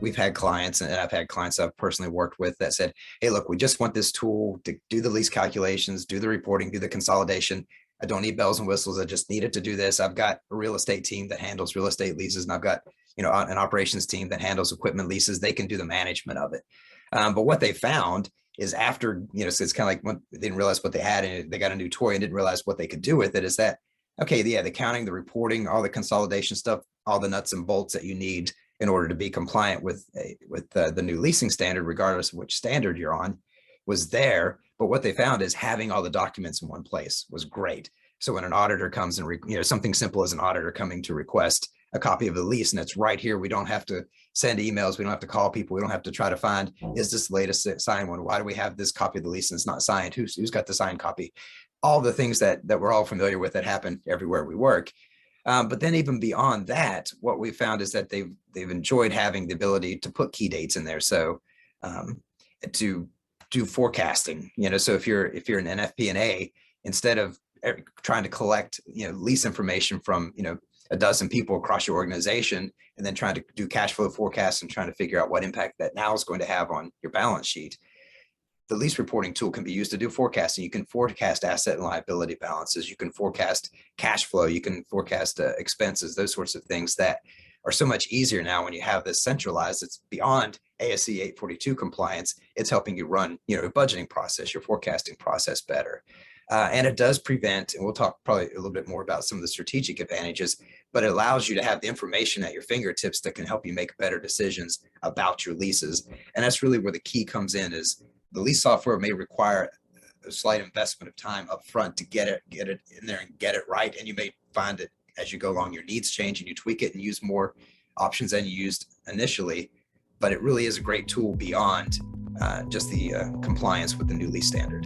we've had clients, and I've had clients I've personally worked with that said, hey, look, we just want this tool to do the lease calculations, do the reporting, do the consolidation. I don't need bells and whistles. I just need it to do this. I've got a real estate team that handles real estate leases, and I've got, an operations team that handles equipment leases. They can do the management of it. But what they found is after, so it's kind of like when they didn't realize what they had and they got a new toy and didn't realize what they could do with it, is that, okay, yeah, the counting, the reporting, all the consolidation stuff, all the nuts and bolts that you need in order to be compliant with the new leasing standard, regardless of which standard you're on, was there. But what they found is having all the documents in one place was great. So when an auditor comes and, something simple as an auditor coming to request a copy of the lease, and it's right here, we don't have to send emails, we don't have to call people, we don't have to try to find, is this the latest signed one? Why do we have this copy of the lease and it's not signed? Who's got the signed copy? All the things that we're all familiar with that happen everywhere we work. But then even beyond that, what we found is that they've enjoyed having the ability to put key dates in there. So to do forecasting, so if you're an NFP&A, instead of trying to collect, lease information from, a dozen people across your organization, and then trying to do cash flow forecasts and trying to figure out what impact that now is going to have on your balance sheet, the lease reporting tool can be used to do forecasting. You can forecast asset and liability balances. You can forecast cash flow. You can forecast expenses, those sorts of things that are so much easier now when you have this centralized. It's beyond ASC 842 compliance. It's helping you run, your budgeting process, your forecasting process better. And it does prevent, and we'll talk probably a little bit more about some of the strategic advantages, but it allows you to have the information at your fingertips that can help you make better decisions about your leases. And that's really where the key comes in, is the lease software may require a slight investment of time up front to get it in there and get it right. And you may find that as you go along, your needs change and you tweak it and use more options than you used initially. But it really is a great tool beyond just the compliance with the new lease standard.